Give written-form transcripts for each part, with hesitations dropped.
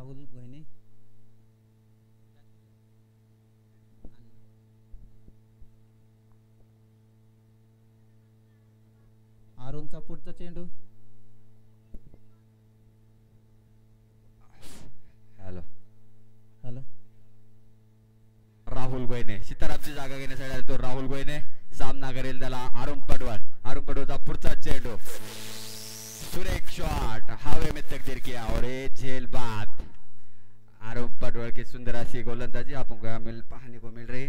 राहुल गोहिने अरुणचा पुढचा चेंडू hello hello Rahul गोयने सीतारामची जागा घेण्यासाठी आला तो राहुल गोयने सामना करेल त्याला अरुण पडवळचा पुढचा चेंडू सुरेख शॉट हवे में तकदीर किया और ये झेल बात अरुण पडवळ की सुंदर अशी गोलंदाजी आपण पाहने को मिल रही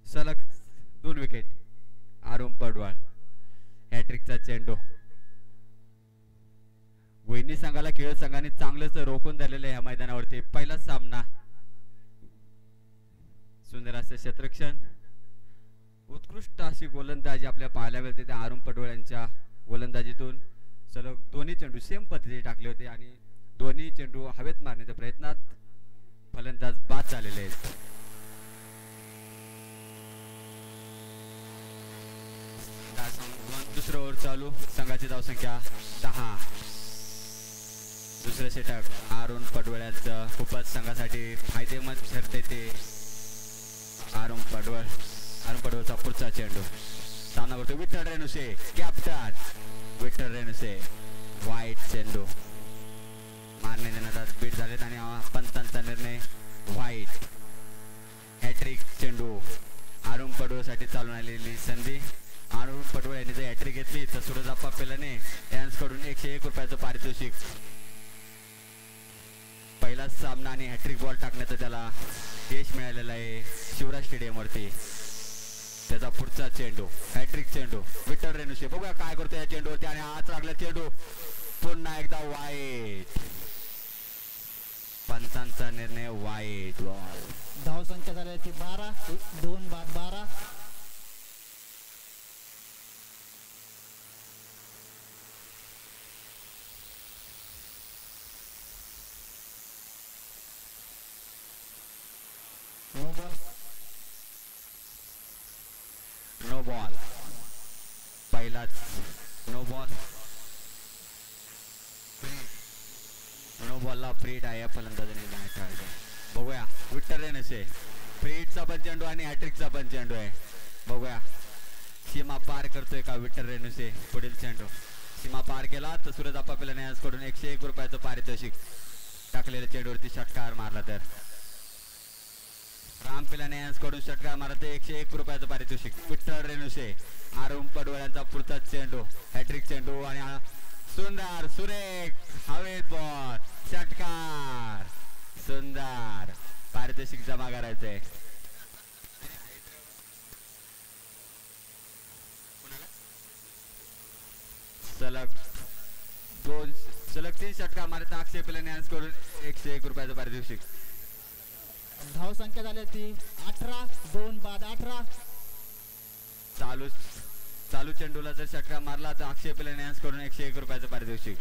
सलग 2 विकेट अरुण पडवळ हॅट्रिकचा चेंडू गोहिनी संघाला खेळ संघाने चांगलंच रोखून धरलेलं आहे या मैदानावरती पहिला सामना सुंदर असे क्षेत्ररक्षण उत्कृष्ट अशी गोलंदाजी आपल्या पाहायला मिळते त्या अरुण पडवळ यांच्या गोलंदाजीतून सलग दोन्ही चेंडू सेम पद्धतीने टाकले होते आणि दोन्ही चेंडू हवेत मारण्याच्या प्रयत्नात फलंदाज बाद झालेले आहेत दुसरं ओव्हर चालू संघाची धावसंख्या 10 दुसरं षटक अरुण पडवळ यांचं खूपच संघासाठी फायदेमंद ठरते ते अरुण पडवळचा पुढचा चेंडू सामना करतो विठ्ठल रेणुसे कॅप्टन विठ्ठल रेणुसे वाईट चेंडू मारणे देण्यात बीट झालेत आणि पंचांचा निर्णय वाईट हॅट्रिक चेंडू अरुण पडवळसाठी चालून आलेली संधी अरुण पडवळ यांनी जर हॅट्रिक घेतली तर सूरजप्पा पेलाने यांच्याकडून 101 रुपयाचं पारितोषिक पहिलाच सामना आणि हॅट्रिक बॉल टाकण्याचं त्याला यश मिळालेलं आहे शिवराज स्टेडियम वरती त्याचा पुढचा चेंडू हॅट्रिक चेंडू विठ्ठल रेणुसे बघूया काय करतो या चेंडूवरती आणि हात लागला चेंडू पुन्हा एकदा वाईट पंचांचा निर्णय वाईट धाव संख्या झाली 12 2 बाद 12 नो बॉल पहिलाच नो बॉल नो बॉलला फ्रीट आहे फलंदाजाने बघूया विठ्ठल रेणुसे फ्रीटचा पण चेंडू आणि हॅट्रिकचा पण चेंडू आहे बघूया सीमा पार करतोय का विठ्ठल रेणुसे पुढील चेंडू सीमा पार केला तर सूरजप्पा पेलाने यांच्याकडून 101 रुपयाचं पारितोषिक टाकलेल्या चेंडूवरती षटकार मारला तर राम पेलाने यांच्याकडून षटकार मारला तर 101 रुपयाचं पारितोषिक विठ्ठल रेणुसे अरुण पडवळ यांचा पुढचा चेंडू हॅट्रिक चेंडू आणि सुंदर सुरेख हवेत बॉल षटकार सुंदर पारितोषिक जमा करायचंय सलग 3 षटकार मारत अक्षय पेलाने यांच्याकडून 101 रुपयाचं पारितोषिक धाव संख्या झाली ती 18 2 बाद 18 चालू चेंडूला जर षटकार मारला तर अक्षय पेलाने यांच्याकडून 101 रुपयाचं पारितोषिक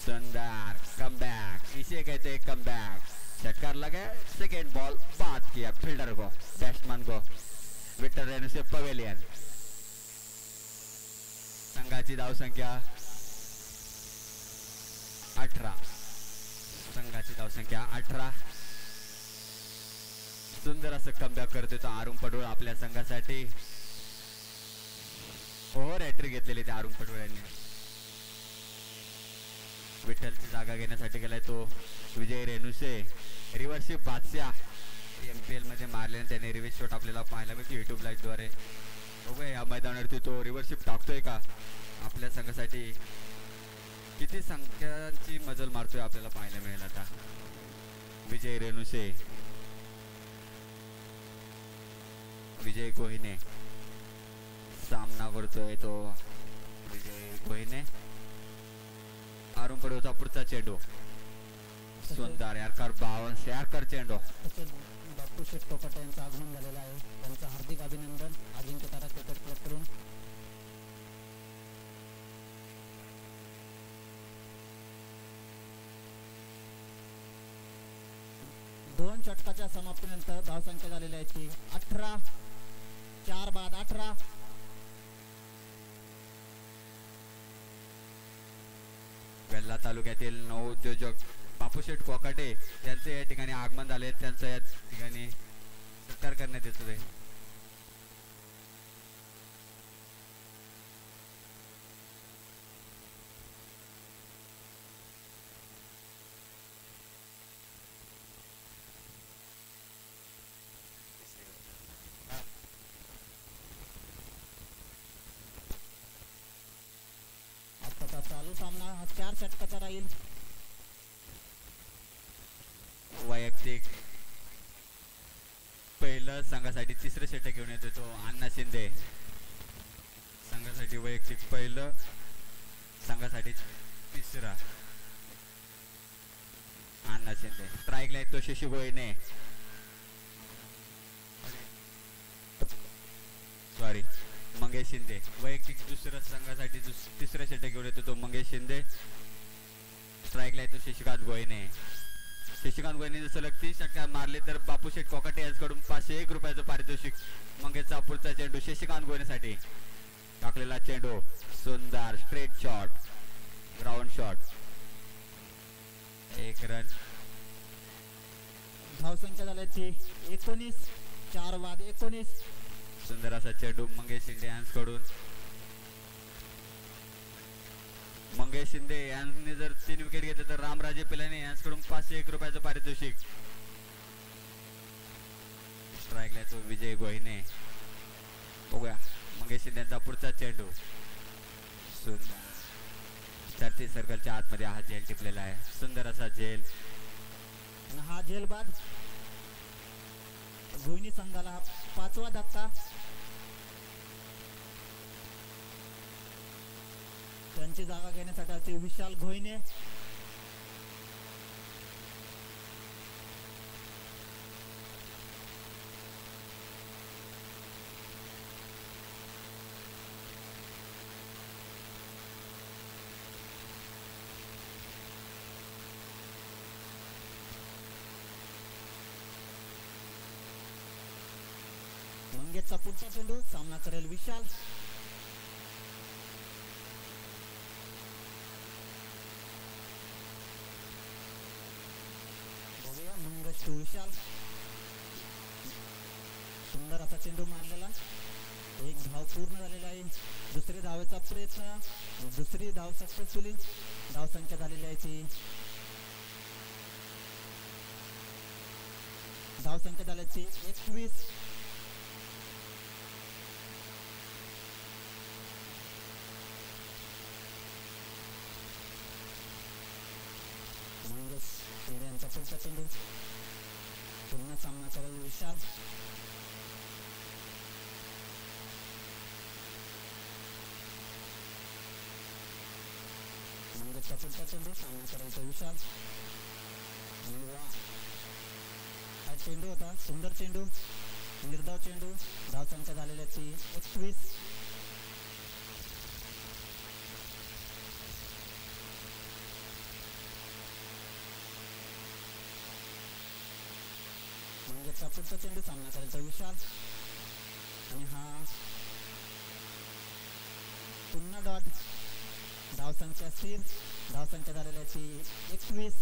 सुंदर कमबैक इसे कहते हैं कमबैक षटकार लगे सेकेंड बॉल बात किया फील्डर को बैट्समैन को विठ्ठल रेणुसे पवेलियन संघाची धाव संख्या 18 संघाची धाव संख्या 18 सुंदर असं कमबॅक करतोय तो अरुण पडवळ आपल्या संघासाठी ओव्हर हॅट्रिक घेतलेली त्या अरुण पडवळ यांनी विठ्ठलची जागा घेण्यासाठी गेलाय तो विजय रेणुसे रिव्हर्सिप बादशाह MPL मध्ये मारल्याने त्याने रिव्हर्स शॉट आपल्याला पाहायला मिळतो YouTube लाईव्ह द्वारे बघूया या मैदानावरती तो रिव्हर्सिप टाकतोय का आपल्या संघासाठी किती संख्यांची मजल मारतोय आपल्याला पाहायला मिळेल आता विजय रेणुसे विजय गोहिने सामना करतोय तो विजय गोहिने अरुण पडवळचा पुढचा चेंडू सुंदर यारकर 52 यारकर चेंडू बापू शेठ टोपट यांचं आगमन झालेलं आहे त्यांचं हार्दिक अभिनंदन अजिंक्यतारा क्रिकेट क्लब कडून दोन षटकाच्या समाप्तीनंतर धावसंख्या झालेली आहे 18 4 बाद 18 वेल्हा तालुक्यातील नवउद्योजक बापूशेठ कोकाटे यांचे या ठिकाणी आगमन झाले. त्यांचं या ठिकाणी सत्कार करण्यात येतो आहे. आत्ताचा चालू सामना हा 4 षटकाचा राहील. वैयक्तिक पहिलं संघासाठी तिसरं षटक घेऊन येतो तो अण्णा शिंदे. संघासाठी वैयक्तिक पहिलं, संघासाठी तिसरा अण्णा शिंदे. स्ट्राईकला येतो शशी गोयने, सॉरी मंगेश शिंदे. वैयक्तिक दुसरं संघासाठी तिसरं षटक घेऊन येतो तो मंगेश शिंदे. स्ट्राईकला येतो शशिकांत गोयने. शशिकांत गोयने सलग 30 षटकार मारले तर बापूशेठ कोकाटे यांच्याकडून 501 रुपयाचं पारितोषिक. मंगेशचा पुढचा चेंडू शशिकांत गोयनेसाठी. टाकलेला चेंडू सुंदर straight shot, ground shot. 1 run. धावसंख्या झाल्याची 19. 4 बाद 19. सुंदर असा चेंडू मंगेश शिंदे यांच्याकडून. मंगेश शिंदे यांनी जर 3 विकेट घेतले तर रामराजे पिलाने यांच्याकडून 501 रुपयाचं पारितोषिक. स्ट्राईकला तो विजय गोहिने. बघूया मंगेश शिंदे यांचा पुढचा चेंडू. सुंदर 36 सर्कलच्या आतमध्ये हा झेल टिपलेला आहे. सुंदर असा झेल. आणि हा झेल बाद गोयनी संघाला 5वा धक्का. त्यांची जागा घेण्यासाठी विशाल घोईने. मंगेशचा पुढचा चेंडू. सामना करेल विशाल. बघूया मंगेश टू विशाल. सुंदर असा चेंडू मारलेला. 1 धाव पूर्ण झालेला आहे. दुसरी धावेचा प्रयत्न. दुसरी धाव सक्सेसफुली. धावसंख्या झालेली आहे. धावसंख्या झाल्याची 21. मंगेश शिंदे यांचा पुढचा चेंडू. पुन्हा सामना करेल विशाल. मंगेशचा पुढचा चेंडू. सामना करेल तो विशाल. हा चेंडू होता. सुंदर चेंडू, निर्धाव चेंडू. धावसंख्या झालेल्या 21. मंगेशचा पुढचा चेंडू. सामना करायचा विशाल. आणि हा पुन्हा डॉट. धावसंख्या स्थिर. धावसंख्या झालेल्या 21.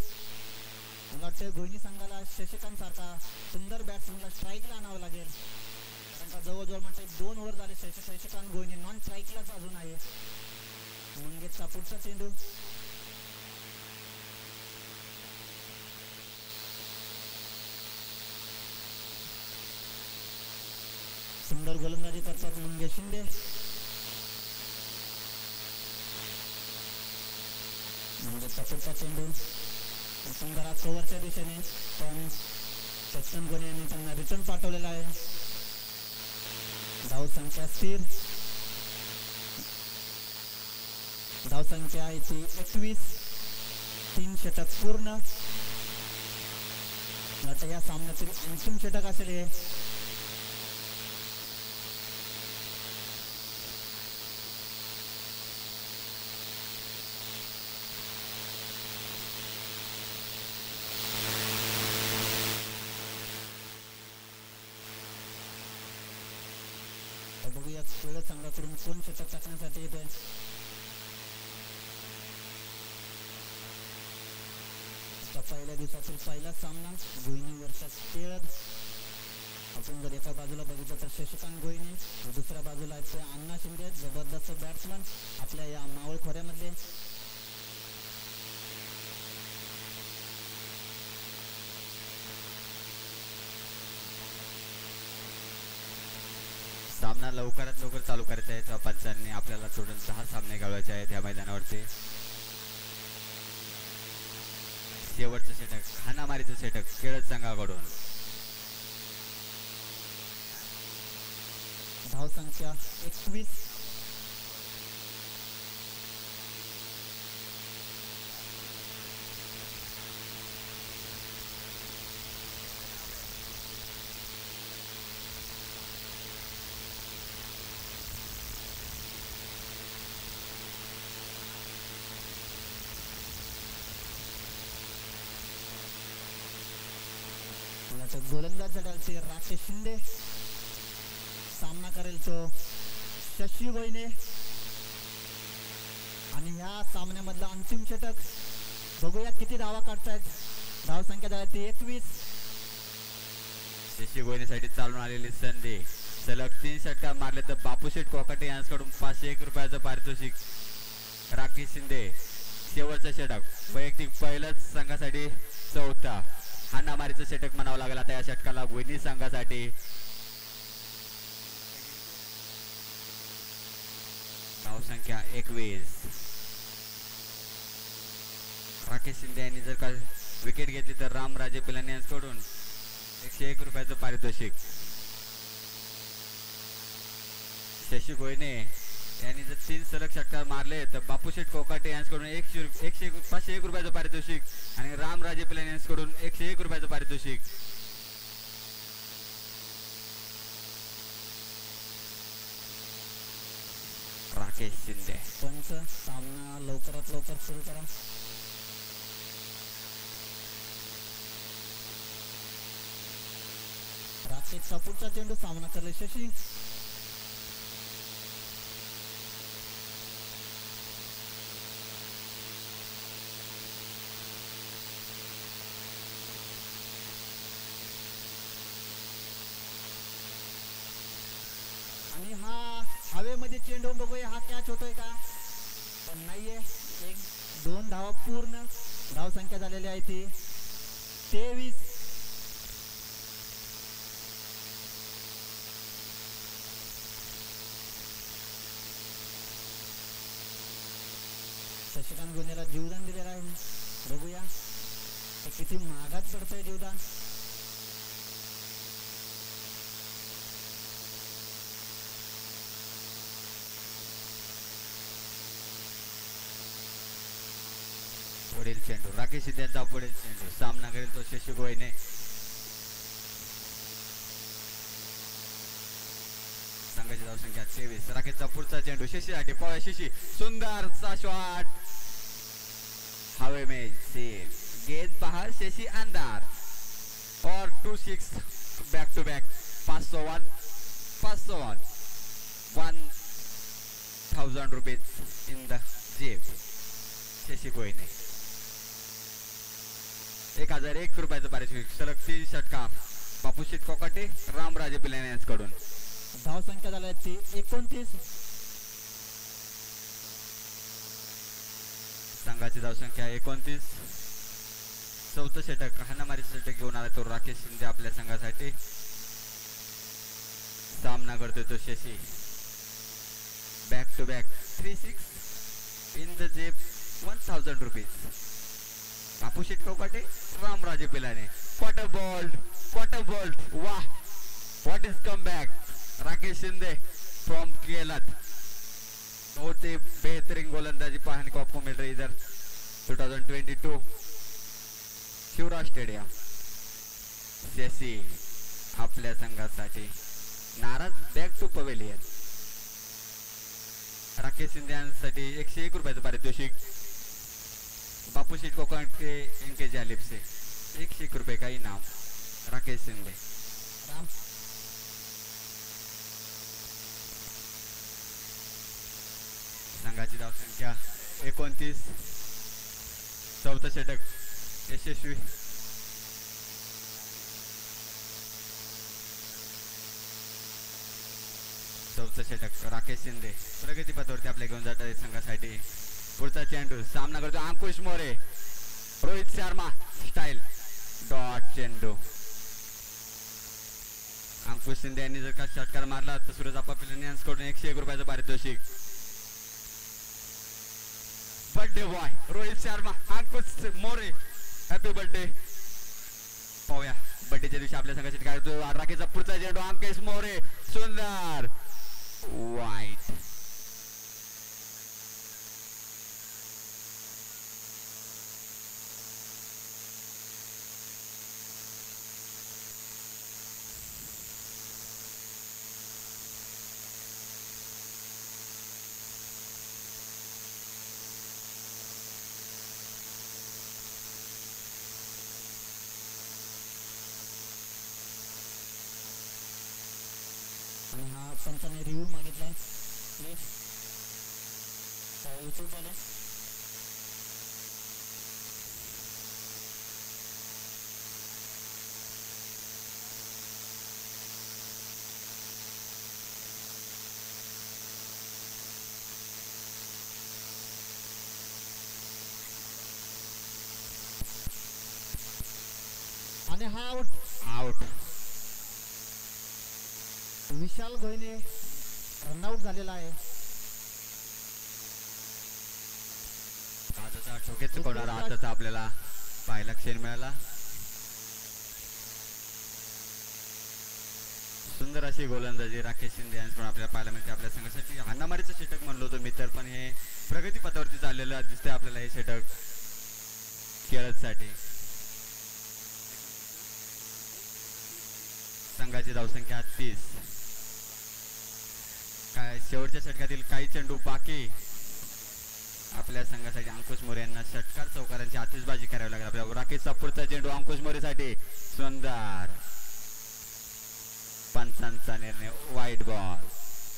मला वाटतं गोयनी संघाला शशिकांत सारखा सुंदर बॅट्समनला स्ट्राईकला आणावं लागेल. कारण का जवळजवळ म्हणते 2 ओव्हर झाले. शशिकांत गोयनी नॉन स्ट्राईकलाच अजून आहे. मंगेशचा पुढचा चेंडू. सुंदर गोलंदाजी करतात मंगेश शिंदे. मंगेशचा पुढचा चेंडू. सुंदर हा कव्हरच्या दिशेने, पण सचिन गोने यांनी त्यांना रिटर्न पाठवलेला आहे. धावसंख्या स्थिर. धावसंख्या आहे 21. 3 षटक पूर्ण. आता या सामन्यातील अंतिम षटक असेल हे. बघूया खेळ संघाकडून कोण षटक टाकण्यासाठी येते. संघाचा पहिल्या दिवसातील पहिलाच सामना गोहिनी वर्षात खेळत. आपण जर एका बाजूला बघितलं तर शशिकांत गोहिने, दुसऱ्या बाजूला आहेत ते अण्णा शिंदे, जबरदस्त बॅट्समन आपल्या या मावळ खोऱ्यामधले. सामना लवकरात लवकर चालू करायचा आहे. पंचांनी आपल्याला सोडून 10 सामने खेळवायचे आहेत या मैदानावरती. शेवटचं षटक, हाणामारीचं षटक केळद संघाकडून. धावसंख्या 21. गोलंदाज झटालचे राकेश शिंदे, सामना करेल तो शशी गोयने. आणि ह्या सामन्यामधलं अंतिम षटक बघूया किती धावा काढतायत. धावसंख्या झाली 21. शशी गोयनेसाठी चालून आलेली संधी. सलग 3 षटकार मारले तर बापूशेठ कोकाटे यांच्याकडून 501 रुपयाचं पारितोषिक. राकेश शिंदे शेवटचं षटक वैयक्तिक पहिलंच संघासाठी 4था. हाणामारीचं षटक म्हणावं लागेल आता या षटकाला गोयनी संघासाठी. धावसंख्या 21. राकेश शिंदे यांनी जर का विकेट घेतली तर रामराजे पिलानी यांच्याकडून 101 रुपयाचं पारितोषिक. शशी गोयने यांनी जर 3 सलग षटकार मारले तर बापूशेठ कोकाटे यांच्याकडून 501 रुपयाचं पारितोषिक आणि रामराजे पिलानी यांच्याकडून 101 रुपयाचं पारितोषिक. राकेश शिंदे. पंच, सामना लवकरात लवकर सुरू करा. राकेशचा पुढचा चेंडू, सामना करले शशी. आणि हा हवेमध्ये चेंडू बघूया हा कॅच होतोय का, पण नाहीये. 1-2 धावा पूर्ण. धावसंख्या झालेली आहे ती 23. शशिकांत गोयनेला जीवदान दिलेलं आहे. बघूया ते किती महागात पडतंय जीवदान. पुढील चेंडू राकेश शिंदे यांचा पुढील चेंडू. सामना करेल तो शशी गोयने. संघाची धावसंख्या 23. राकेशचा पुढचा चेंडू शशीसाठी पळा. शशी सुंदरचा शॉट हवे में से गेंद बाहर. शशी अंदर और 2-6 back to back. 501 1000 rupees in the जेब. शशी गोयने 1001 रुपयाचं पारितोषिक. सलग 3 षटकार बापूशेठ कोकाटे, रामराजे पिलानी यांच्याकडून. धावसंख्या झाली ती 29. संघाची धावसंख्या 29. चौथं षटक, हाणामारीचं षटक घेऊन आला तो राकेश शिंदे आपल्या संघासाठी. सामना करतोय तो Shashi. Back to back 3-6 in the जेब 1000 rupees. Bapusheth Kokate, Ramraje Pilane. Quarter bolt. वाह, what is come back. Rakesh Shinde from केलद. बहुत ही बेहतरीन गोलंदाजी पाहने को आपको मिल रही इधर 2022 शिवराज स्टेडियम. शशी आपल्या संघासाठी नाराज. Back to pavilion. Rakesh Shinde यांसाठी 101 रुपयाचं पारितोषिक. बापूशेठ कोकाटे इनके जालिब से 101 रुपये का इनाम. राकेश शिंदे. संघाची धावसंख्या 29. चौथं षटक यशस्वी. चौथं षटक राकेश शिंदे प्रगती पथावरती आपल्या घेऊन जात आहेत संघासाठी. पुढचा चेंडू सामना करतो अंकुश मोरे. रोहित शर्मा स्टाईल डॉट चेंडू. अंकुश शिंदे यांनी जर का षटकार मारला तर सूरज आप्पा पिलानी कडून 101 रुपयाचं पारितोषिक. बर्थडे बॉय रोहित शर्मा अंकुश मोरे हॅपी बर्थडे. पाहूया बर्थडेच्या दिवशी आपल्या संघासाठी काय होतो. राकेशचा पुढचा चेंडू अंकुश मोरे सुंदर वाईट. आणि हा पंचाने रिव्ह्यू मागितलाय प्लीज. युट्यूब झालं. आणि हा आउट. आउट. विशाल घोईने रनआउट झालेला आहे. हाताचा ठोकेच चुकवणारा हाताचा आपल्याला पाहायला क्षण मिळाला. सुंदर अशी गोलंदाजी राकेश शिंदे यांच्याकडून आपल्याला पाहायला मिळते. आपल्या संघासाठी हाणामारीचं षटक म्हणलो होतो मी तर, पण हे प्रगती पथावरती चाललेलं दिसतंय आपल्याला हे षटक खेळसाठी. संघाची धावसंख्या 30. काय शेवटच्या षटकातील काही चेंडू बाकी. आपल्या संघासाठी अंकुश मोरे यांना षटकार चौकारांची आतिषबाजी करावी लागेल. आपल्या राकेशचा पुढचा चेंडू अंकुश मोरेसाठी सुंदर. पंचांचा निर्णय वाईट बॉल.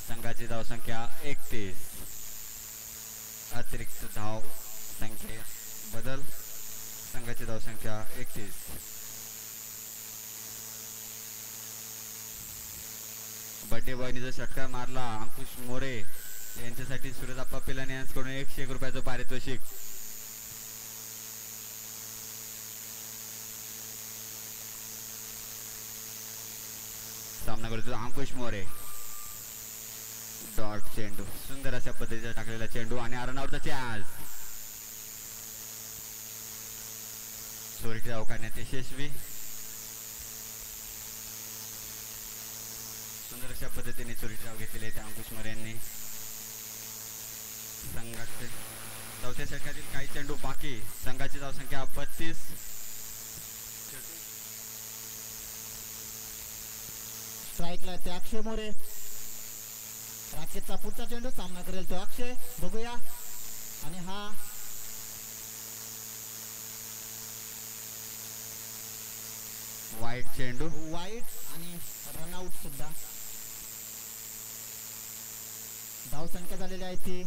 संघाची धावसंख्या 31. अतिरिक्त धाव संख्ये बदल. संघाची धावसंख्या 31. बर्थडे बॉयने जर षटकार मारला अंकुश मोरे यांच्यासाठी सूरज आप्पा पिलानी यांच्याकडून 101 रुपयाचं पारितोषिक. सामना करतो अंकुश मोरे डॉट चेंडू. सुंदर अशा पद्धतीचा टाकलेला चेंडू आणि रनआउटचा चान्स. चोरीची धाव काढण्यात यशस्वी. सुंदर अशा पद्धतीने चोरीची धाव घेतलेली आहे अंकुश मोरे यांनी. संघाचे चौथ्या षटकातील काही चेंडू बाकी. संघाची धावसंख्या 32. स्ट्राईकला ते अक्षय मोरे. राकेशचा पुढचा चेंडू सामना करेल तो अक्षय. बघूया. आणि हा वाईट चेंडू. वाईट आणि रनआउट सुद्धा. धावसंख्या झालेली आहे ती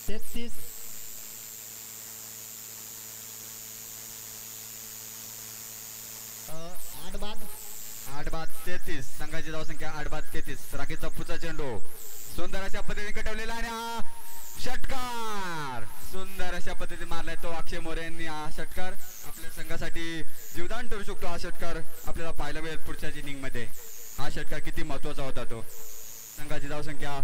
33. आठ बाद 33. संघाची धावसंख्या 8-33. राकेशचा पुढचा चेंडू सुंदर अशा पद्धतीने कटवलेला आणि हा षटकार सुंदर अशा पद्धतीने मारलाय तो अक्षय मोरे यांनी. हा षटकार आपल्या संघासाठी जीवदान ठरू शकतो. हा षटकार आपल्याला पाहायला मिळेल पुढच्या इनिंग मध्ये. हा षटकार किती महत्वाचा होता तो. संघाची धावसंख्या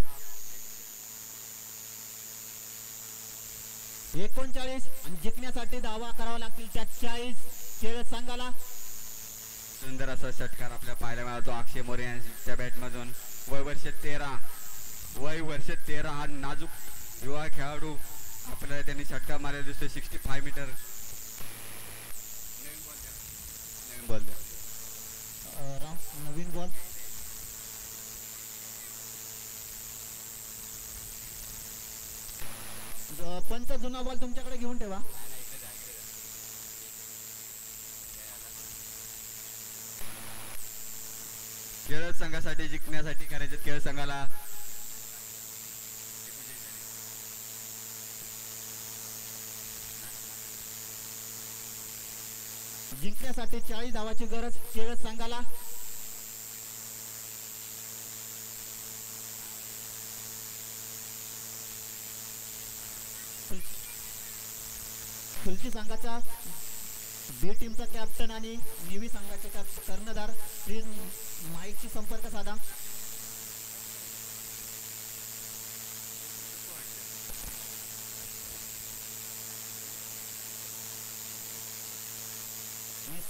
39 आणि जिंकण्यासाठी धावा करावा लागतील त्या 40 खेळ संघाला. सुंदर असा षटकार आपल्याला पाहायला मिळाला अक्षय मोरे यांच्या बॅट मधून. वय वर्ष 13 हा नाजूक युवा खेळाडू आपल्याला त्यांनी षटकार मारलेला दिसतोय. 65 मीटर. नवीन बॉल नवीन बॉल. पंच जुना बॉल तुमच्याकडे घेऊन ठेवा. खेळ संघासाठी जिंकण्यासाठी करायचे खेळ संघाला. जिंकण्यासाठी 40 धावाची गरज केळस संघाला. खुलची संघाच्या बी टीमचा कॅप्टन आणि नेव्ही संघाचे कर्णधार प्लीज माईकशी संपर्क साधा.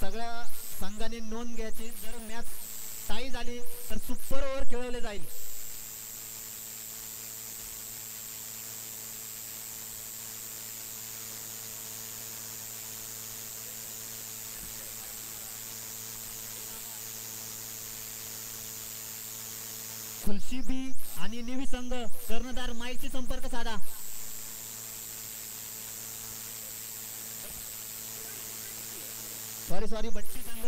सगळ्या संघाने नोंद घ्यायची. जर मॅच टाई झाली तर सुपर ओव्हर खेळवले जाईल. खुलशी बी आणि नेव्ही संघ कर्णधार माईकशी संपर्क साधा. सॉरी बट्टी संघ.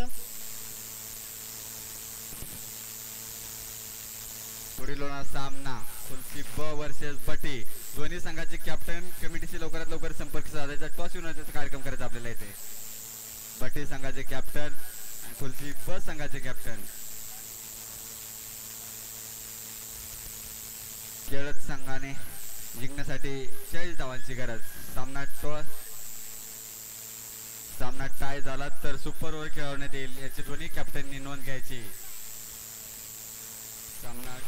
पुढील होणार सामना खुलशी ब वर्सेस बटी. दोन्ही संघाचे कॅप्टन कमिटीशी लवकरात लवकर संपर्क साधायचा. टॉस विनोदाचा कार्यक्रम करायचा आपल्याला इथे. बटी संघाचे कॅप्टन आणि खुलशी ब संघाचे कॅप्टन. केळत संघाने जिंकण्यासाठी 40 धावांची गरज. सामना टाय झाला तर सुपर ओव्हर खेळवण्यात येईल. याची दोन्ही कॅप्टननी नोंद घ्यायची. सामना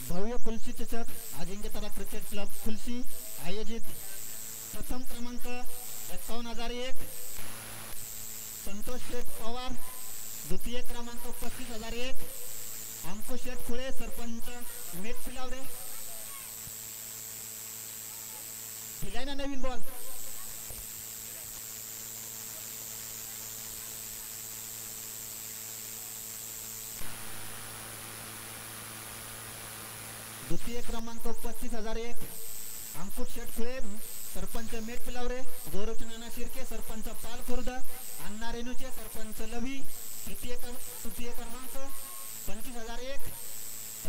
भव्य खुलशी चषक अजिंक्यतारा क्रिकेट क्लब खुलशी आयोजित. प्रथम क्रमांक 51,001 संतोष शेठ पवार. द्वितीय क्रमांक 35,001 अंकुश शेठ खुळे सरपंच मेट फिलावरे. फिलाय ना नवीन बॉल. द्वितीय क्रमांक 35,001 अंकुश शेठ खुळे सरपंच मेट पिलावरे. गौरव नाना शिर्के सरपंच पाल खुर्द. अण्णा रेणुचे सरपंच लवी. तृतीय क्रमांक 25,001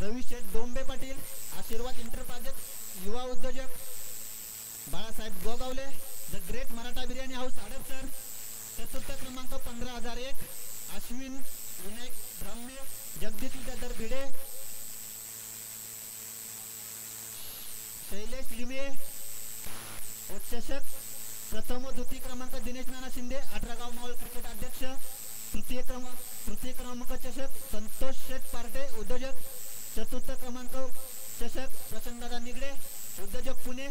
रवी शेठ डोंबे पाटील. आशीर्वाद इंटरप्राइजेस युवा उद्योजक Balasaheb Gogawale. The great Maratha biryani house Hadapsar. चतुर्थ क्रमांक 15,001 अश्विन विनायक ब्रह्मे जगदीश विद्याधर भिडे. शैलेश लिमे व चषक प्रथम व द्वितीय क्रमांक दिनेश नाना शिंदे 18 गाव मावळ क्रिकेट अध्यक्ष. तृतीय क्रमांक चषक संतोष शेठ पार्टे उद्योजक. चतुर्थ क्रमांक चषक प्रसन्नदादा निगडे उद्योजक पुणे.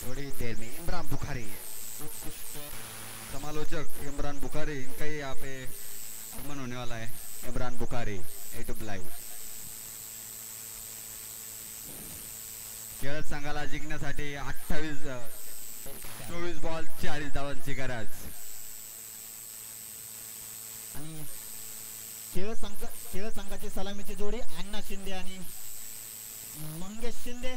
थोड़ी देर में इमरान बुखारी उत्कृष्ट समालोचक इमरान बुखारी इनका ही यहाँ पे आगमन होने वाला है. Imran Bukhari YouTube live. केरळ संघाला जिंकण्यासाठी 24 बॉल 40 धावांची गरज. आणि केरळ संघाची सलामीची जोडी अण्णा शिंदे आणि मंगेश शिंदे.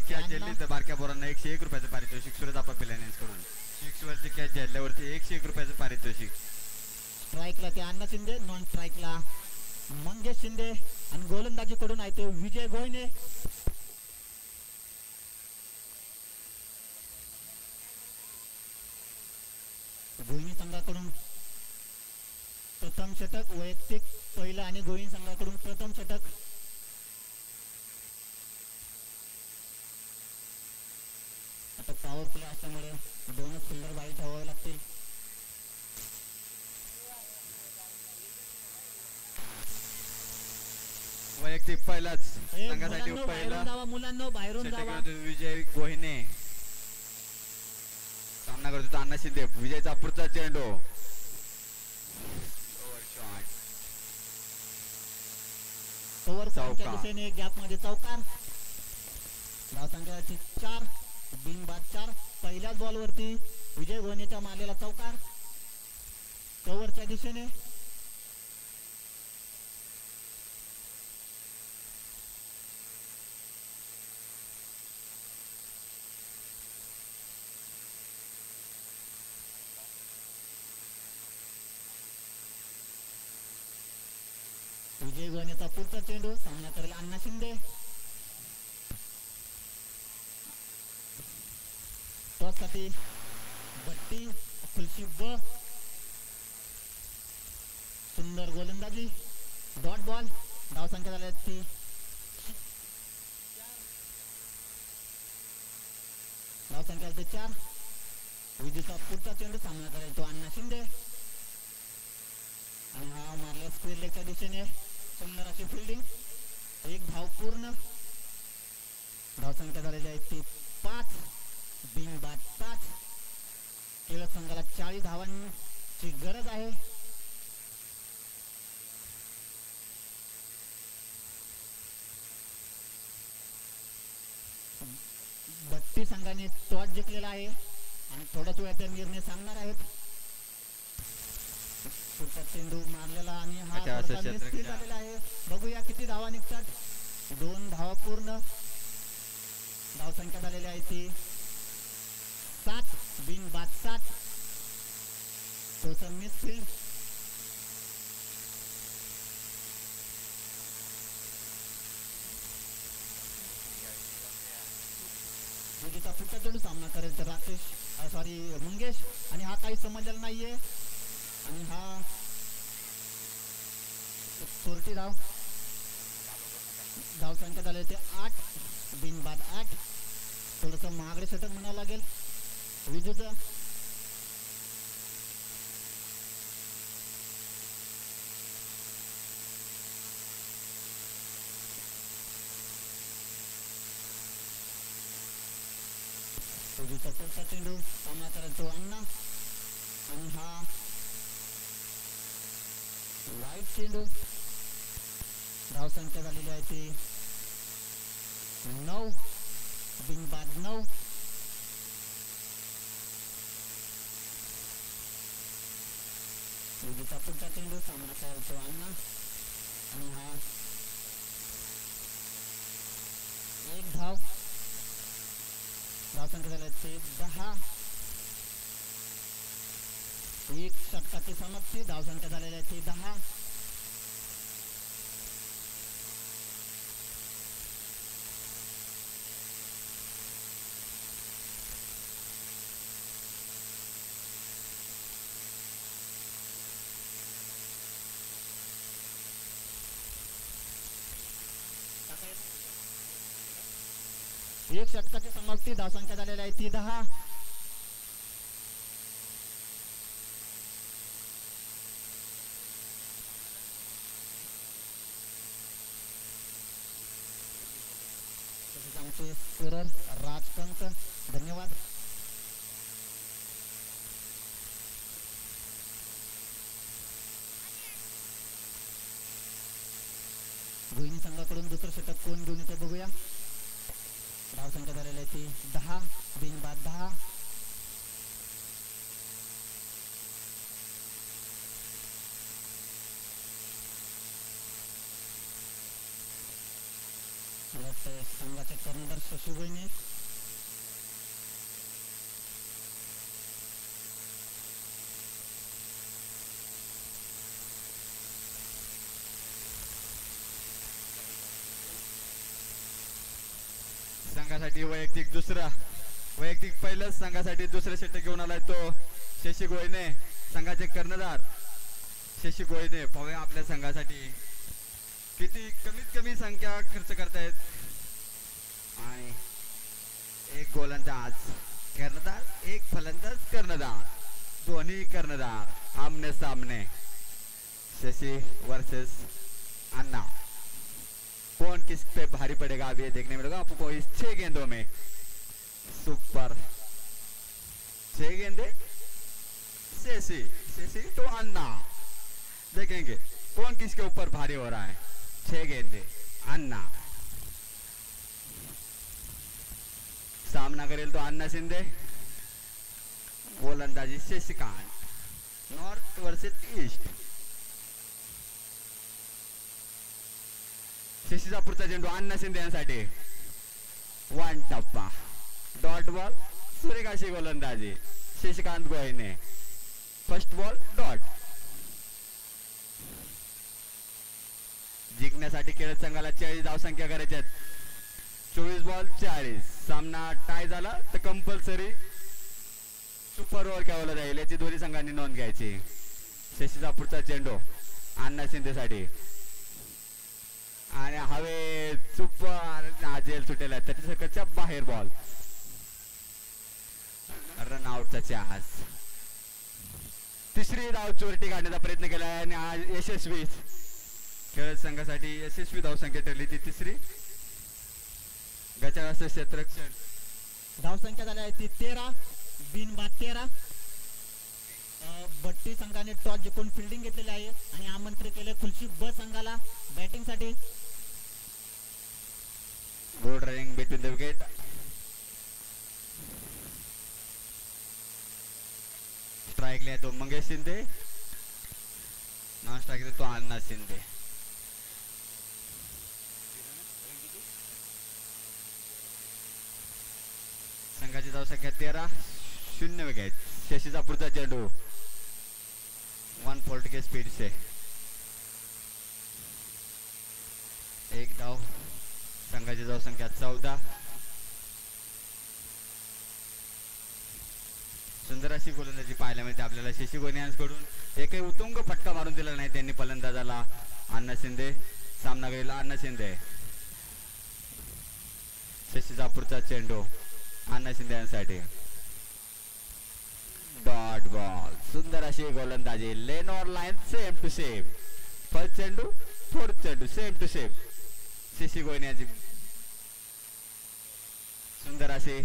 कॅच झेलली तर बारक्या पोरांना 101 रुपयाचं पारितोषिक सुरत आपा पिलानेस कडून. 6 वरची कॅच झेलल्यावरती 101 रुपयाचं पारितोषिक. स्ट्राईकला ते अण्णा शिंदे. नॉन स्ट्राईकला मंगेश शिंदे आणि गोलंदाजी कडून आहे ते विजय गोयने. गोयनी संघाकडून प्रथम षटक वैयक्तिक पहिलं आणि गोयनी संघाकडून प्रथम षटक. आता पॉवर प्ले असल्यामुळे दोनच फिल्डर बाहेर ठेवावे लागतील. वैयक्तिक पहिलाच ए, संघासाठी मुलांनो, पहिला बाहेरून जावा मुलांनो, बाहेरून षटक जावा. घेऊन विजय गोहिने सामना करतो तो अण्णा शिंदे. विजयचा पुढचा चेंडू कव्हर पॉईंटच्या चौकार. दिशेने गॅप मध्ये चौकार. धावसंख्याची 4 बिनबाद 4. पहिल्याच बॉलवरती विजय गोनेच्या मारलेला चौकार कव्हरच्या दिशेने. विजय गोनेचा पुढचा चेंडू सामना करेल अण्णा शिंदे. टॉससाठी बट्टी खुलशी ब. सुंदर गोलंदाजी. Dot ball. धावसंख्या झाली ती 4. विजयचा पुढचा चेंडू सामना करेल तो अण्णा शिंदे आणि हा मारला स्क्वेअर लेगच्या दिशेने. सुंदर अशी फिल्डिंग. एक धाव पूर्ण. धावसंख्या झालेली आहे ती 5 बिनबाद 5. टिळक संघाला 40 धावांची गरज आहे. बट्टी संघाने टॉस जिंकलेला आहे आणि थोड्याच वेळात निर्णय सांगणार आहेत. पुढचा चेंडू मारलेला आणि हा अच्छा, थोडासा क्षेत्र मिसफील खेळा. झालेला आहे. बघूया किती धावा निघतात. 2 धावा पूर्ण. धावसंख्या झालेली आहे ती 7 बिनबाद 7. थोडंसं मिसफील्ड. विजयचा पुढचा चेंडू सामना करेल तर मंगेश आणि हा काही समजलेला नाहीये आणि हा चोरटी धाव. धावसंख्या झाली ते 8 बिनबाद 8. थोडंसं महागडे षटक म्हणावं लागेल विजूचं. विजूचा पुढचा चेंडू सामना करेल तो अण्णा आणि हा वाईट चेंडू. धावसंख्या झालेली आहे ती 9 बिनबाद 9. विजयचा पुढचा चेंडू सामना करेल तो अण्णा आणि हा एक धाव. धावसंख्या झाली ते 10. एक षटकाची समाप्ती. धावसंख्या झालेली आहे ती 10. एक षटकाची समाप्ती. धावसंख्या झालेली आहे ती 10. आमचे स्कोरर राजकंक धन्यवाद. गोहिनी संघाकडून दुसरं षटक कोण घेऊन येते बघूया. धावसंख्या झालेली आहे ती 10 बिनबाद 10. संघाचे कर्णधार शशी गोहिने. संघासाठी वैयक्तिक पहिलंच संघासाठी दुसरे षटक घेऊन आलाय तो शशी गोहिने. संघाचे कर्णधार शशी गोहिने. पाहूया आपल्या संघासाठी किती कमीत कमी संख्या खर्च करतायत. आणि एक गोलंदाज कर्णधार, एक फलंदाज कर्णधार, दोन्ही कर्णधार आमने सामने. शशी वर्सेस अण्णा. कौन किस पे भारी पड़ेगा अब ये देखने मिलेगा आपको इस 6 गेंदों में। सुपर 6 गेंदे शेषी शेषी तो अन्ना। देखेंगे कौन किसके ऊपर भारी हो रहा है। 6 गेंदे अन्ना सामना करेल तो अन्ना शिंदे। गोलंदाजी शशिकांत नॉर्थ वर्सेस ईस्ट। शशीचा पुढचा चेंडू अन्ना शिंदे यांसाठी 1 टप्पा डॉट बॉल सूर्यकाशी गोलंदाजी शशिकांत गोयने फर्स्ट बॉल डॉट। जिंकण्यासाठी केळद संघाला 40 धावसंख्या करायच्या 24 बॉल 40। सामना टाय झाला तर कंपल्सरी सुपर ओव्हर खेळवला जाईल याची दोन्ही संघांनी नोंद घ्यायची। शशीचा पुढचा चेंडू अन्ना शिंदेसाठी आणि हवे सुपर जेल सुटेला 30 सेकंदच्या बाहेर बॉल रन आउटचा चान्स। तिसरी धाव चोरटी काढण्याचा प्रयत्न केला आणि आज यशस्वी खेळ संघासाठी यशस्वी धावसंख्या ठरली ती तिसरी। गचावास क्षेत्ररक्षण धावसंख्या झाली आहे ती 13 बिनबाद 13। बट्टी संघाने टॉस जिंकून फिल्डिंग घेतलेली आहे आणि आमंत्रित केले खुलशी ब संघाला बॅटिंगसाठी। Good running between the wicket. स्ट्राइकला तो मंगेश शिंदे नॉन स्ट्राइक तो अन्ना शिंदे। संघाची धावसंख्या 13 0 विकेट। शशीचा पुढचा चेंडू 140 के स्पीड से एक धाव। संघाची धावसंख्या 14। सुंदर अशी गोलंदाजी पाहायला मिळते आपल्याला शशी गोनियांकडून। एकही उत्तुंग फटका मारून दिला नाही त्यांनी फलंदाजाला। अन्ना शिंदे सामना करेल अन्ना शिंदे। शशीचा पुढचा चेंडू अन्ना शिंदे यांसाठी डॉट बॉल सुंदर अशी गोलंदाजी लेन और line same to same. First चेंडू फोर्थ चेंडू सेम टू सेम। शशी गोनियाची सुंदर अशी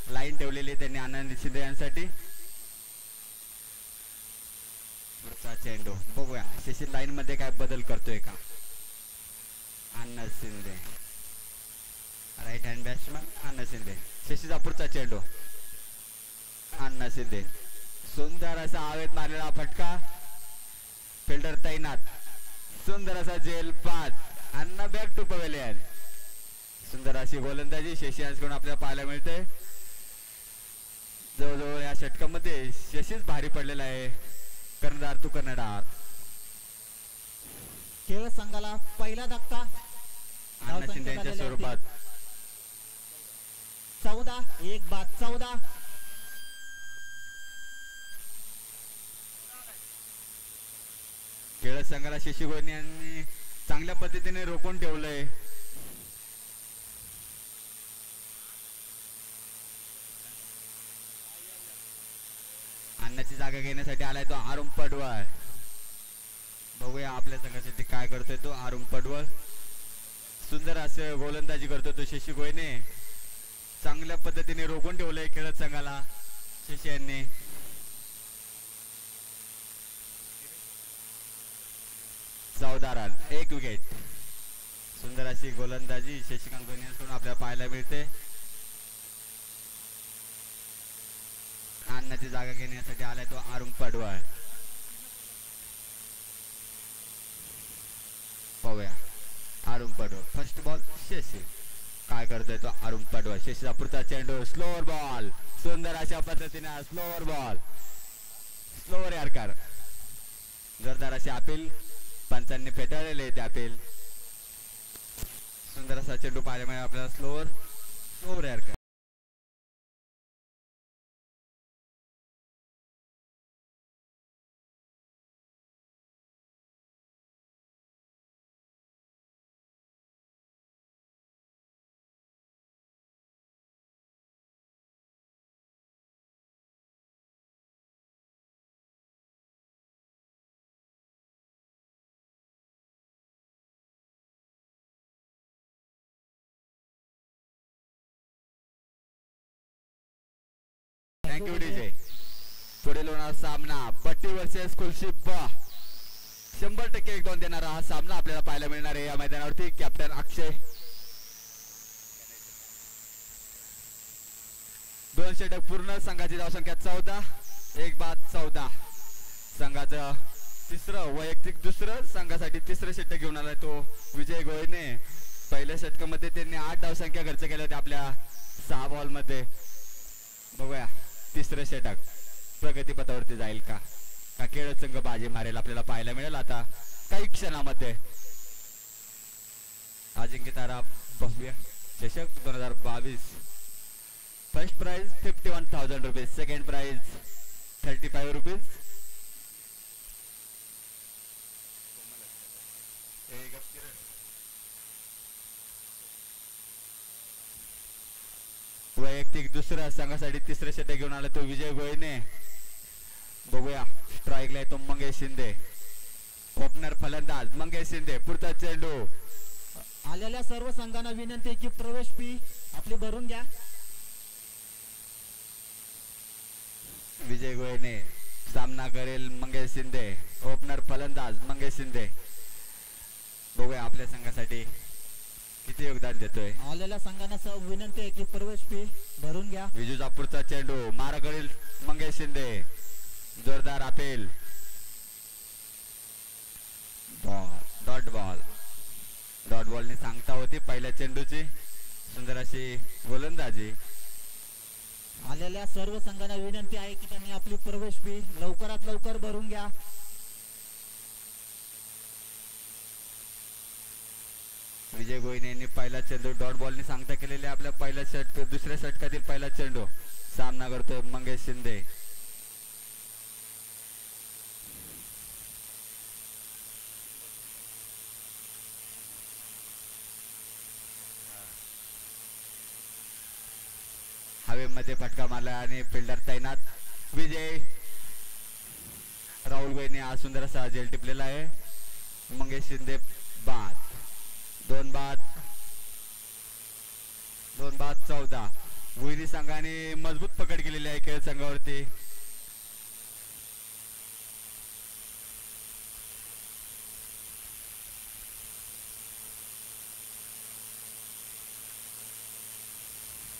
लाईन ठेवलेली त्यांनी आनंद शिंदे यांसाठी। पुढचा चेंडू बघूया शशी लाईन मध्ये काय बदल करतोय का। अन्ना शिंदे राईट हँड बॅट्समन अन्ना शिंदे। शशीचा पुढचा चेंडू अन्ना शिंदे सुंदर असा हवेत मारलेला फटका फिल्डर तैनात। सुंदर असा जेल पास अन्ना बॅक टू पवेलियन। सुंदर अशी गोलंदाजी शशी यांच्याकडून आपल्याला पाहायला मिळते। जवळजवळ या षटकामध्ये शशीच भारी पडलेला आहे। कर्णधार तू कर्णधार। केवळ संघाला पहिला धक्का अन्ना शिंदे यांच्या स्वरूपात 14 एक बाद 14। केळद संघाला शशी गोयने यांनी चांगल्या पद्धतीने रोखून ठेवलंय। अन्नाची जागा घेण्यासाठी आलाय तो आरुण पडवळ। बघूया आपल्या संघासाठी काय करतोय तो आरुण पडवळ। सुंदर असं गोलंदाजी करतो तो शशी गोयने। चांगल्या पद्धतीने रोखून ठेवलंय खेळत संघाला शशी यांनी। चौदा रन 1 विकेट। सुंदर अशी गोलंदाजी शशिकांत गोयने यांच्याकडून आपल्याला पाहायला मिळते। अन्नाची जागा घेण्यासाठी आलाय तो आरुण पडवळ। पाहूया आरुण पडवळ फर्स्ट बॉल शशी काय करतोय तो आरुण पडवळ। शशीचा पुढचा चेंडू स्लोअर बॉल सुंदर अशा पद्धतीने स्लोअर बॉल स्लोअर यारकर। जोरदार असे अपील पंचांनी फेटाळलेले ते अपील। सुंदर असा चेंडू पाहायला मिळाला आपल्याला स्लोअर यारकर। Thank you DJ. पुढील होणार सामना पट्टी वर्सेस कुलशिप. 100% 1-2 देणारा हा सामना आपल्याला पाहायला मिळणार आहे या मैदानावरती. कॅप्टन अक्षय 2 षटक पूर्ण. संघाची धावसंख्या 14. 1 बाद 14. संघाचं तिसरं वैयक्तिक दुसरं संघासाठी तिसरं षटक घेऊन आलाय तो विजय गोयने. पहिल्या षटकामध्ये त्यांनी 8 धावसंख्या खर्च केल्या होत्या आपल्या 6 बॉल मध्ये. बघूया तिसरं षटक प्रगतीपथावरती जाईल का केळद संघ बाजी मारेल आपल्याला पाहायला मिळेल आता काही क्षणामध्ये. अजिंक्यतारा भव्य चषक 2022. First prize 51,000 rupees. Second prize 35 rupees. वैयक्तिक दुसरा संघासाठी तिसरे षटक घेऊन आला तो विजय गोयने. बघूया स्ट्राईकला येतो मंगेश शिंदे. ओपनर फलंदाज मंगेश शिंदे. पुढचा चेंडू. आलेल्या सर्व संघांना विनंती आहे की प्रवेश फी आपली भरून घ्या. विजय गोयने सामना करेल मंगेश शिंदे. ओपनर फलंदाज मंगेश शिंदे. बघूया आपल्या संघासाठी किती योगदान देतोय. आलेल्या संघांना विनंती आहे की प्रवेश फी भरून घ्या. विजूचा पुढचा चेंडू मारा करेल मंगेश शिंदे. जोरदार अपेल. Dot ball. डॉट बॉलने सांगता होती पहिल्या चेंडूची. सुंदर अशी गोलंदाजी. आलेल्या सर्व संघांना विनंती आहे की त्यांनी आपली प्रवेश फी लवकरात लवकर भरून घ्या. विजय गोयने यांनी पहिला चेंडू डॉट बॉलने सांगता केलेले आपल्या पहिल्या दुसऱ्या षटकातील पहिला चेंडू. सामना करतोय मंगेश शिंदे. हवेमध्ये फटका मारला आणि फिल्डर तैनात. विजय राहुल गोयने हा सुंदर असा झेल टिपलेला आहे. मंगेश शिंदे बाद. 2 बाद 14. गोयनी संघाने मजबूत पकड केलेली आहे खेळ संघावरती.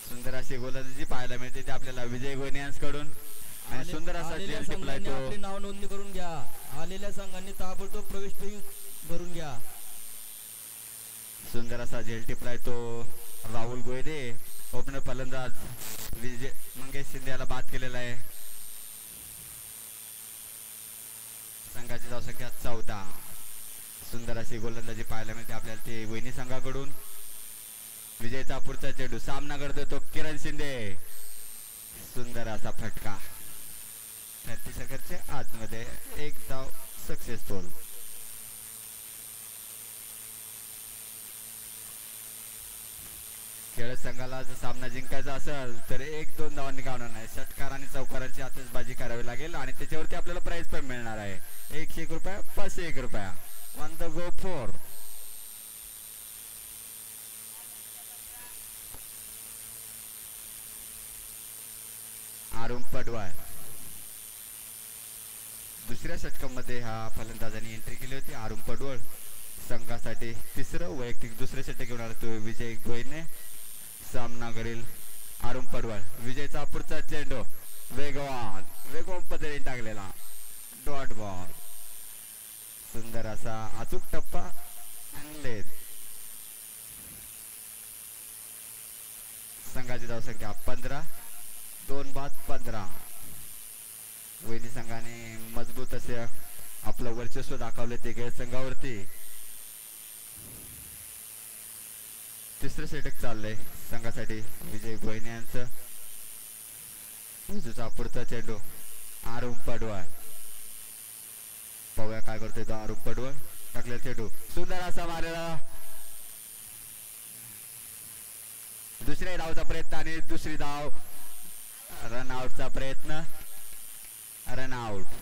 सुंदर अशी गोलंदाजी पाहायला मिळते ते आपल्याला विजय गोयने यांच्याकडून. आणि सुंदर असा झेल टिपलाय तो. आपली नाव नोंदणी करून घ्या. आलेल्या संघांनी ताबडतोब प्रवेश फी भरून घ्या. सुंदर असा झेल टिपलाय तो राहुल गोयने. ओपनर फलंदाज विजय मंगेश शिंदे याला बाद केलेला आहे. संघाची धावसंख्या 14. सुंदर अशी गोलंदाजी पाहायला मिळते आपल्याला ते गोयनी संघाकडून. विजयचा पुढचा चेंडू. सामना करतोय तो किरण शिंदे. सुंदर असा फटका. 30 सेकंदच्या आतमध्ये 1 धाव सक्सेसफुल. खेळ संघाला जर सामना जिंकायचा असेल तर 1-2 धावांनी का होणार नाही. षटकार आणि चौकारांची आतषबाजी करावी लागेल आणि त्याच्यावरती आपल्याला प्राइज पण मिळणार आहे. 101 रुपया 501 रुपया. 1 द गो 4. आरुण पडवाळ. दुसऱ्या षटकामध्ये हा फलंदाजांनी एंट्री केली होती. आरुण पडवळ संघासाठी तिसरं वैयक्तिक दुसरे षटक घेऊन आला तो विजय गोयने. सामना करेल आरुण पडवळ. विजयचा पुढचा चेंडू वेगवान पद्धतीने टाकलेला डॉट बॉल. सुंदर असा अचूक टप्पा आणले. संघाची धावसंख्या 15. 2 बाद 15. वैनी संघाने मजबूत असे आपलं वर्चस्व दाखवले ते खेळ संघावरती. तिसरं षटक चाललंय संघासाठी विजय गोयने यांचं. विजूचा पुढचा चेंडू आरुण पडवळ. पाहूया काय करतोय तो आरुण पडवळ. टाकलेला चेंडू सुंदर असा मारलेला. दुसऱ्या धावचा प्रयत्न आणि दुसरी धाव. रन आउटचा प्रयत्न. Run out.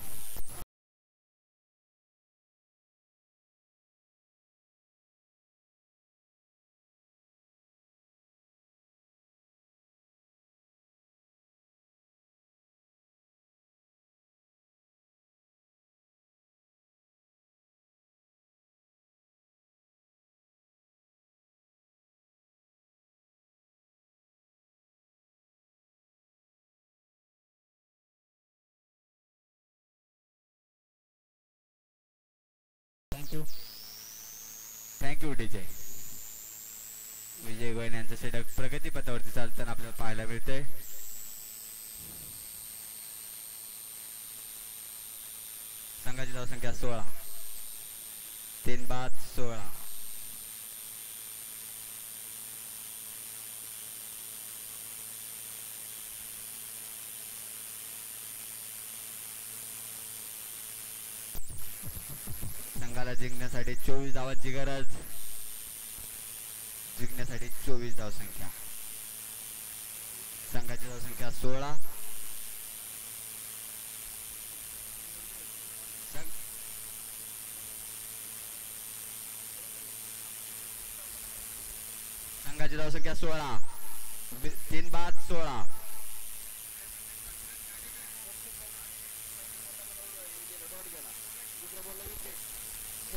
Thank you. Thank you DJ. Vijay Goyan यांचं षटक प्रगती पथावरती चालताना आपल्याला पाहायला मिळतंय. संघाची धावसंख्या 16. 3 बाद 16. संघाला जिंकण्यासाठी 24 धावांची गरज. जिंकण्यासाठी 24 धावसंख्या. संघाची धावसंख्या 16. संघाची धावसंख्या 16. 3 बाद 16.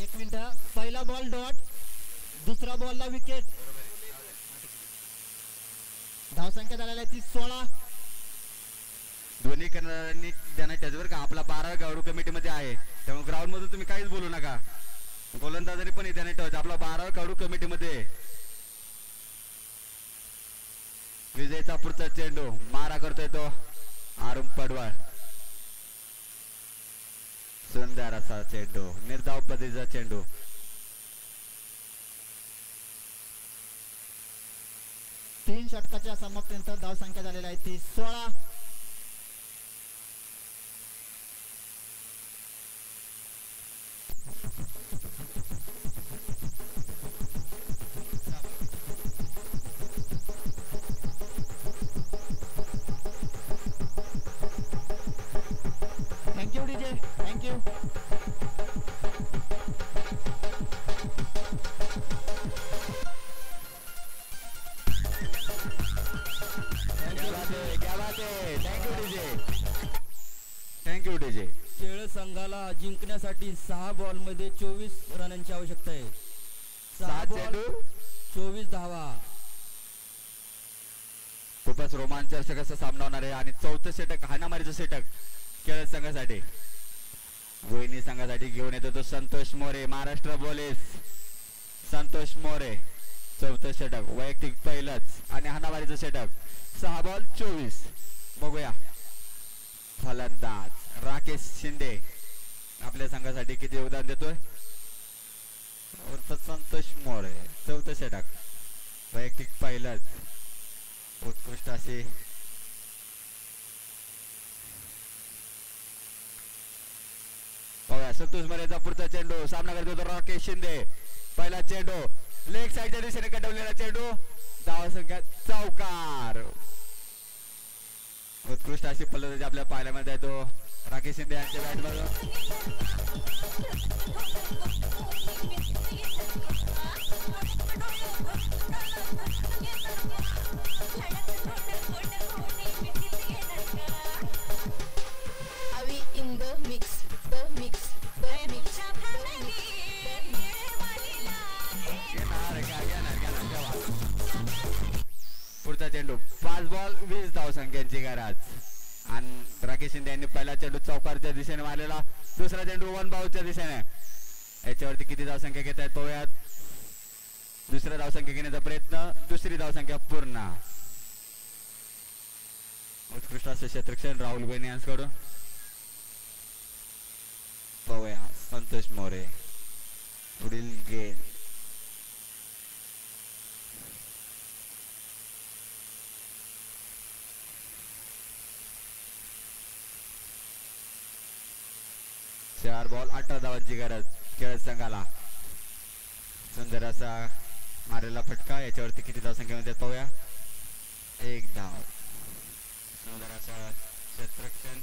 एक मिनिट. पहिला बॉल डॉट, दुसरा बॉलला विकेट. धावसंख्या झालेला आहे ती 16. दोन्ही करणाऱ्यांनी त्यांना त्याच्यावर का आपला 12 गावडू कमिटीमध्ये आहे, त्यामुळे ग्राउंड मधून तुम्ही काहीच बोलू नका. गोलंदाजाने पण त्याने ठेवायचं आपला 12 गावडू कमिटीमध्ये. विजयचा पुढचा चेंडू मारा करतोय तो आरुम पडवळ. सुंदर असा चेंडू, निर्धाव पद्धतीचा चेंडू. तीन षटकाच्या समाप्तीनंतर धावसंख्या झालेली आहे ती 16. Thank you DJ. Thank you. Thank you DJ. खेळ संघाला जिंकण्यासाठी 6 बॉलमध्ये 24 रनांची आवश्यकता आहे. 6 बॉल 24 धावा. खूपच रोमांचक असा सामना होणार आहे आणि चौथं षटक हाणामारीचं षटक खेळ संघासाठी. गोयनी संघासाठी घेऊन येतो तो संतोष मोरे, महाराष्ट्र पोलीस. संतोष मोरे चौथं षटक वैयक्तिक पहिलंच आणि हाणामारीचं षटक. 6 बॉल 24. बघूया फलंदाज राकेश शिंदे आपल्या संघासाठी किती योगदान देतोय. संतोष मोरे चौथं षटक वैयक्तिक पहिलंच. उत्कृष्ट असे संतोष मोरेचा पुढचा चेंडू सामना करतो तो राकेश शिंदे. पहिला चेंडू लेग साईडच्या दिशेने कटवलेला चेंडू. धावसंख्या चौकार. उत्कृष्ट अशी फलंदाजी आपल्या पाहायला मिळत आहे तो राकेश शिंदे यांच्या बॅटमधून. पुढचा चेंडू 5 बॉल 20 धावसंख्यांची गरज. आणि राकेश शिंदे यांनी पहिला चेंडू चौकारच्या दिशेने मारलेला. दुसरा चेंडू 1 बाउलच्या दिशेने. याच्यावरती किती धावसंख्या घेत आहेत पाहूयात. दुसऱ्या धावसंख्या घेण्याचा प्रयत्न. दुसरी धावसंख्या पूर्ण. उत्कृष्ट असे क्षेत्ररक्षण राहुल गोयने यांच्याकडून. पाहूया संतोष मोरे पुढील गेम. चार बॉल 18 धावांची गरज खेळ संघाला. सुंदर असा मारलेला फटका. याच्यावरती किती धावसंख्येमध्ये पाहूया. 1 धाव. सुंदर असा क्षेत्ररक्षण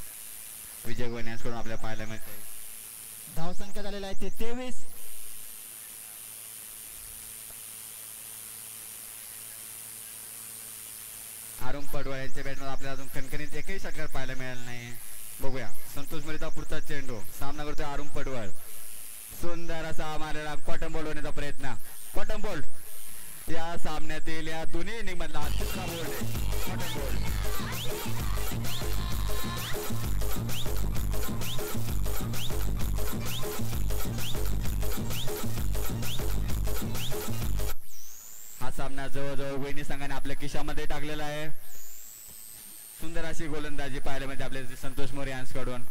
विजय गोयने यांच्याकडून आपल्याला पाहायला मिळते. धावसंख्या झालेला आहे ते 23. आरुम पडवळ यांच्या बॅटमध्ये आपल्याला अजून खणखणीत एकही षटकार पाहायला मिळाला नाही. बघूया संतोष मोरेचा पुढचा चेंडू सामना करतोय आरुम पडवळ. सुंदर असा मारलेला कॉटन बॉल होण्याचा प्रयत्न. कॉटन बॉल या सामन्यातील या दोन्ही इनिंग मधला तिसरा बॉल आहे. Cotton ball. सामना जवळजवळ वहिनी संघाने आपल्या खिशामध्ये टाकलेला आहे. सुंदर अशी गोलंदाजी पाहायला म्हणजे आपले संतोष मोरे यांच्याकडून.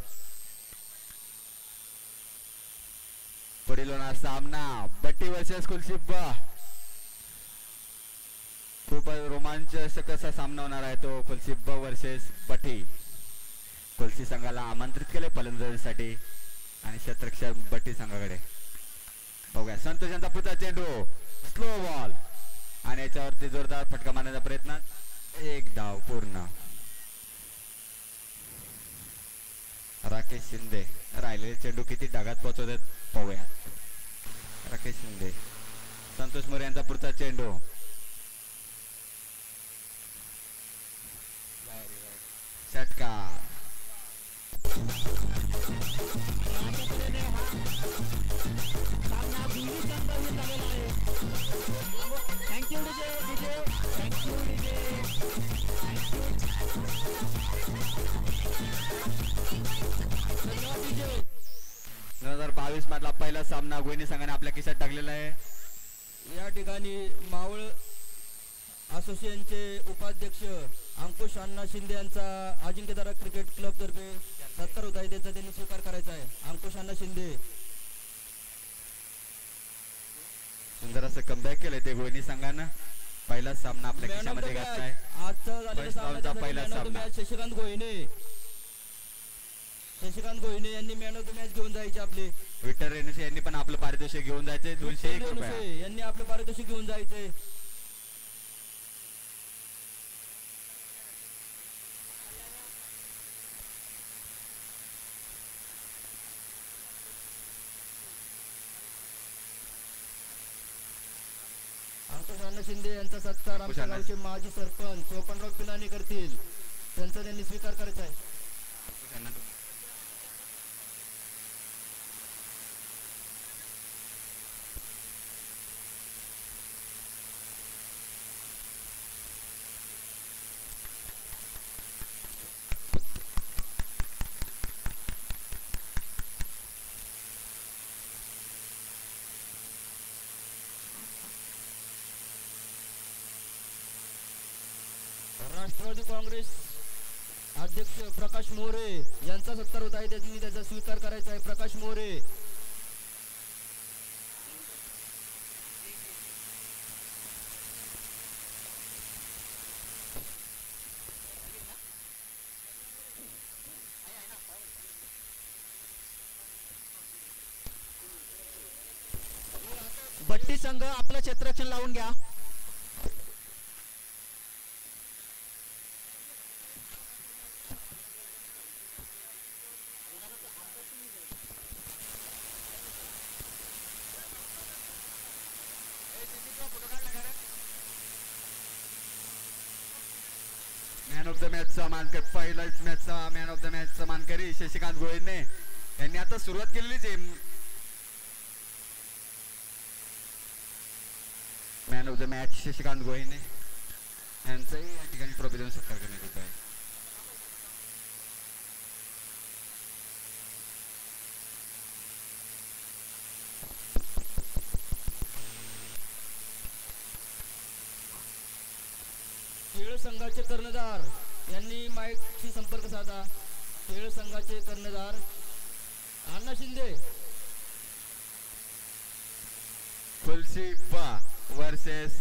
पुढील होणार सामना बट्टी वर्सेस कुलशिब्बा. खूप रोमांचक असा सामना होणार आहे तो कुलशिब्बा वर्सेस बट्टी. कुलसी संघाला आमंत्रित केले फलंदाजीसाठी आणि क्षेत्ररक्षक बट्टी संघाकडे. बघूया संतोष यांचा पुढचा चेंडू स्लो बॉल आणि याच्यावरती जोरदार फटका मारण्याचा प्रयत्न. एक धाव पूर्ण. राकेश शिंदे राहिलेले चेंडू किती डागात पोहोचवतात पाहूया. राकेश शिंदे संतोष मोरे यांचा पुढचा चेंडू षटकार. Thank you DJ. Thank you DJ. 2022 मधला पहिला सामना गोयनी संघाने आपल्या खिशात टाकलेला आहे. या ठिकाणी मावळ असोसिएशनचे उपाध्यक्ष अंकुश अण्णा शिंदे यांचा अजिंक्यतारा क्रिकेट क्लब तर्फे सत्कार होत आहे, त्याचा त्यांनी स्वीकार करायचा आहे. अंकुश अण्णा शिंदे. सुंदर असं कमबॅक केलंय ते गोयनी संघानं. पहिला सामना आपल्या खिशामध्ये घातलाय. आजचा झालेला सामना पहिला सामना शशिकांत गोहिने. शशिकांत गोहिने यांनी मॅन ऑफ द मॅच घेऊन जायचे आपले. विठ्ठल रेणुसे यांनी पण आपलं पारितोषिक घेऊन जायचे 201 रुपये. यांनी आपलं पारितोषिक घेऊन जायचे. अंकुश अण्णा शिंदे यांचा सत्कार आमच्या गावचे माजी सरपंच सोपनराव पिलानी करतील, त्यांचा त्यांनी स्वीकार करायचा आहे. राष्ट्रवादी काँग्रेस अध्यक्ष प्रकाश मोरे यांचा सत्कार होत आहे, त्यांनी त्याचा स्वीकार करायचा आहे. प्रकाश मोरे. बट्टी संघ आपलं क्षेत्ररक्षण लावून घ्या. मॅन ऑफ द मॅचचा मानकर पहिलाच मॅचचा मॅन ऑफ द मॅचचा मानकरी शशिकांत गोहिने यांनी आता सुरुवात केलेलीच आहे. Man of the match Shashikant Gohine यांचाही या ठिकाणी ट्रॉफी देऊन सत्कार करण्यात येत आहे. खेळ संघाचे कर्णधार यांनी माईकशी संपर्क साधा. खेळ संघाचे कर्णधार अण्णा शिंदे. कुलशिब्बा वर्सेस